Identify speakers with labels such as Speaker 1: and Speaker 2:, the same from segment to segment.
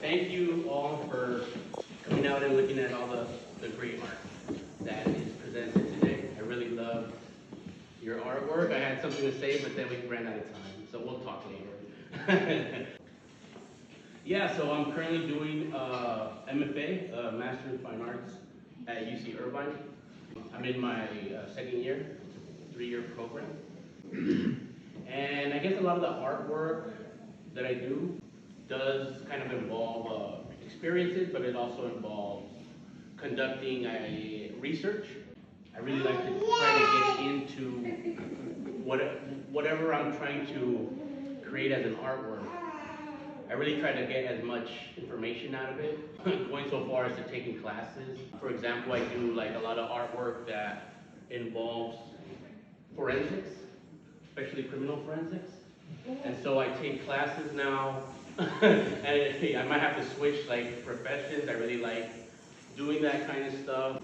Speaker 1: thank you all for coming out and looking at all the great art that is presented today. I really love your artwork. I had something to say, but then we ran out of time, so we'll talk later. Yeah, so I'm currently doing MFA, Master in Fine Arts at UC Irvine. I'm in my second year, 3-year program. And I guess a lot of the artwork that I do does kind of involve experiences, but it also involves conducting a research. I really like to try to get into whatever I'm trying to create as an artwork. I really try to get as much information out of it, going so far as to taking classes. For example, I do like a lot of artwork that involves forensics, especially criminal forensics. And so I take classes now, and I might have to switch like professions. I really like doing that kind of stuff.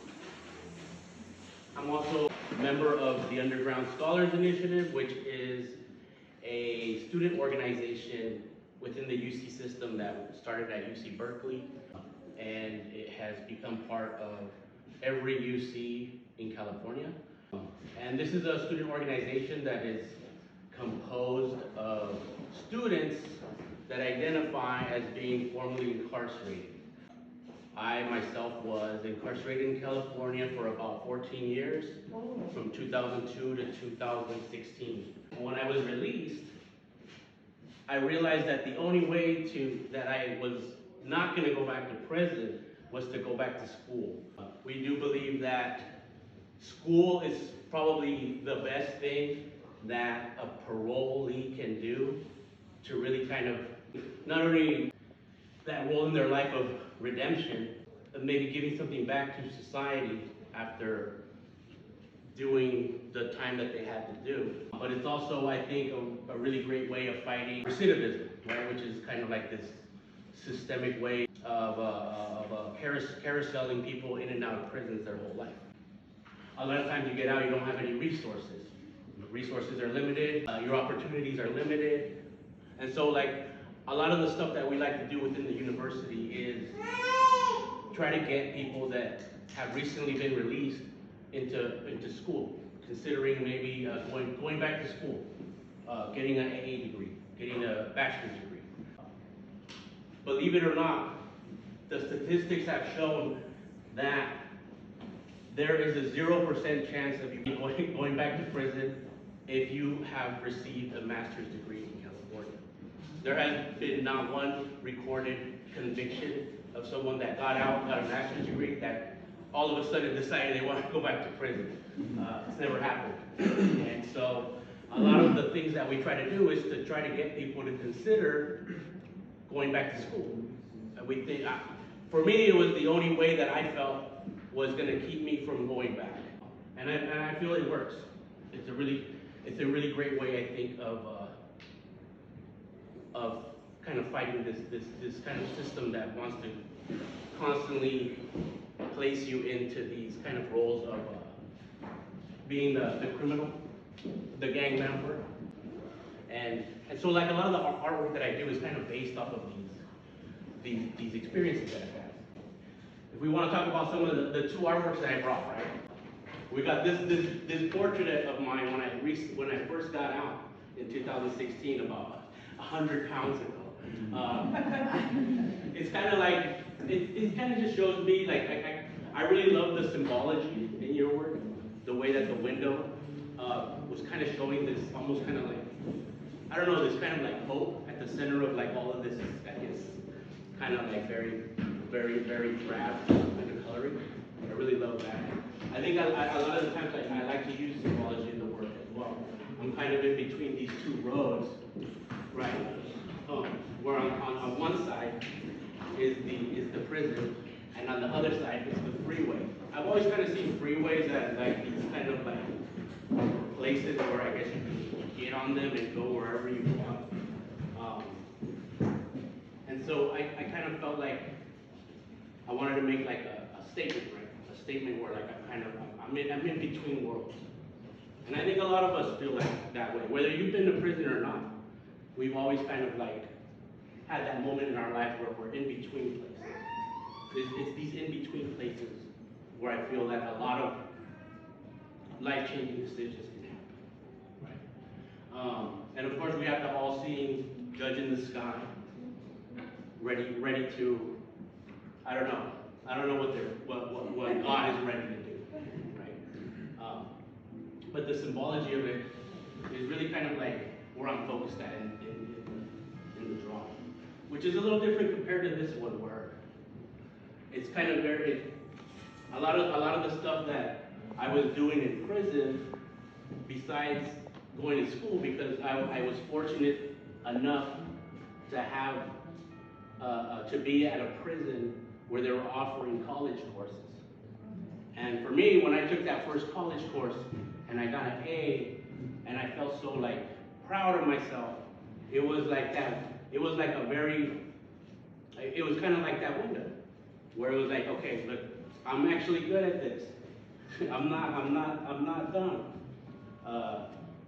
Speaker 1: I'm also a member of the Underground Scholars Initiative, which is a student organization within the UC system that started at UC Berkeley, and it has become part of every UC in California. And this is a student organization that is composed of students that identify as being formerly incarcerated. I myself was incarcerated in California for about 14 years, from 2002 to 2016. When I was released, I realized that the only way that I was not going to go back to prison was to go back to school. We do believe that school is probably the best thing that a parolee can do to really kind of not only that role in their life of redemption, but maybe giving something back to society after doing the time that they had to do. But it's also, I think, a really great way of fighting recidivism, right? Which is kind of like this systemic way of carouseling people in and out of prisons their whole life. A lot of times you get out, you don't have any resources. Resources are limited, your opportunities are limited. And so like, a lot of the stuff that we like to do within the university is try to get people that have recently been released into school, considering maybe going back to school, getting an AA degree, getting a bachelor's degree. Believe it or not, the statistics have shown that there is a 0% chance of you going back to prison if you have received a master's degree in California. There has been not one recorded conviction of someone that got out, got a master's degree, that all of a sudden decided they want to go back to prison. It's never happened. And so a lot of the things that we try to do is to try to get people to consider going back to school. And we think, for me, it was the only way that I felt was going to keep me from going back. And I feel it works. It's a really great way, I think, of kind of fighting this kind of system that wants to constantly place you into these kind of roles of being the criminal, the gang member. And so like a lot of the artwork that I do is kind of based off of these experiences that I've had. If we want to talk about some of the two artworks that I brought, right? We got this portrait of mine when I first got out in 2016, about 100 pounds ago. It's kind of like, it kind of just shows me, like, I really love the symbology in your work, the way that the window was kind of showing this almost kind of like, I don't know, this kind of like hope at the center of like all of this, I guess, kind of like very, very, very drab kind of coloring. I really love that. I think a lot of the times I like to use symbology in the work as well. I'm kind of in between these two roads, right? Where on one side is the prison, and on the other side is the freeway. I've always kind of seen freeways as like these kind of like places where I guess you can get on them and go wherever you want. And so I kind of felt like I wanted to make like a statement, right? A statement where like I'm in between worlds. And I think a lot of us feel like that way, whether you've been to prison or not. We've always kind of like had that moment in our life where we're in between where I feel that a lot of life-changing decisions can happen, right? And of course, we have the all-seeing judge in the sky, ready to, I don't know what God is ready to do, right? But the symbology of it is really kind of like where I'm focused at in the drawing, which is a little different compared to this one, where it's kind of a lot of the stuff that I was doing in prison, besides going to school, because I was fortunate enough to have to be at a prison where they were offering college courses. And for me, when I took that first college course and I got an A, and I felt so like proud of myself, it was like that. It was like it was kind of like that window where it was like, okay, look, I'm actually good at this. I'm not dumb.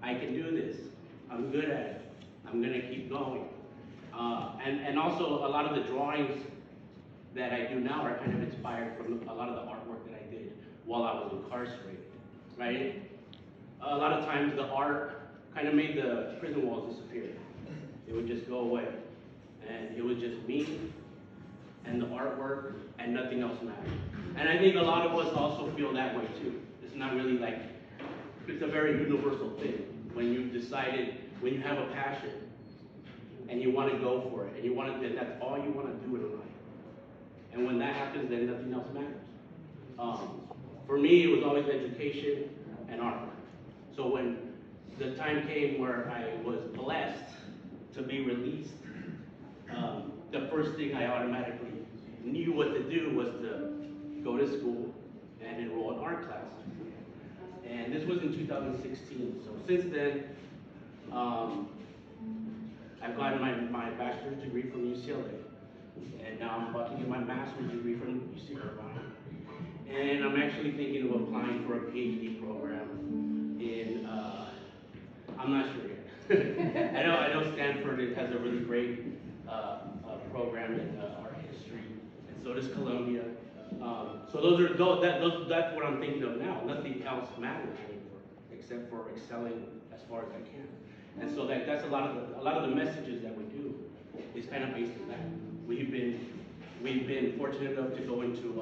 Speaker 1: I can do this. I'm good at it. I'm gonna keep going. And also a lot of the drawings that I do now are kind of inspired from a lot of the artwork that I did while I was incarcerated, right? A lot of times the art kind of made the prison walls disappear. It would just go away. And it was just me and the artwork, and nothing else mattered. And I think a lot of us also feel that way too. It's not really like, it's a very universal thing. When you've decided, when you have a passion, and you want to go for it, and you want to, that's all you want to do in life. And when that happens, then nothing else matters. For me, it was always education and art. So when the time came where I was blessed to be released, the first thing I automatically knew what to do was to go to school and enroll in art class. And this was in 2016. So since then, I've gotten my bachelor's degree from UCLA. And now I'm about to get my master's degree from UC Irvine. And I'm actually thinking of applying for a PhD program in, I'm not sure yet. I know Stanford has a really great program in art history, and so does Columbia. So that's what I'm thinking of now. Nothing else matters anymore except for excelling as far as I can. And so that's a lot of the messages that we do is kind of based on that. We've been fortunate enough to go into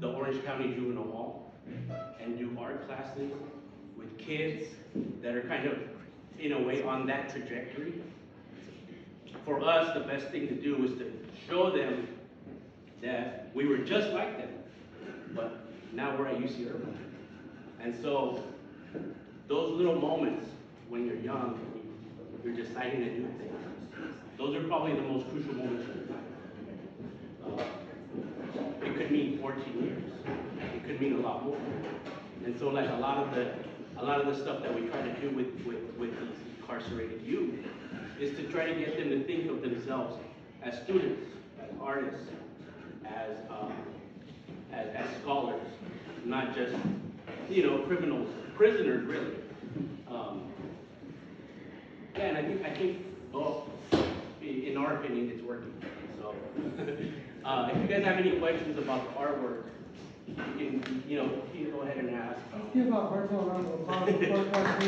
Speaker 1: the Orange County Juvenile Hall and do art classes with kids that are kind of, in a way, on that trajectory. For us, the best thing to do is to show them that we were just like them, but now we're at UC Irvine. And so those little moments when you're young, you're deciding to do things, those are probably the most crucial moments of your life. It could mean 14 years. It could mean a lot more. And so like a lot of the stuff that we try to do with these incarcerated youth is to try to get them to think of themselves as students, as artists, as scholars, not just, criminals, prisoners, really. Yeah, and I think, well, in our opinion, it's working. So, if you guys have any questions about the artwork, you can go ahead and ask.
Speaker 2: Let's give Alberto a round of applause.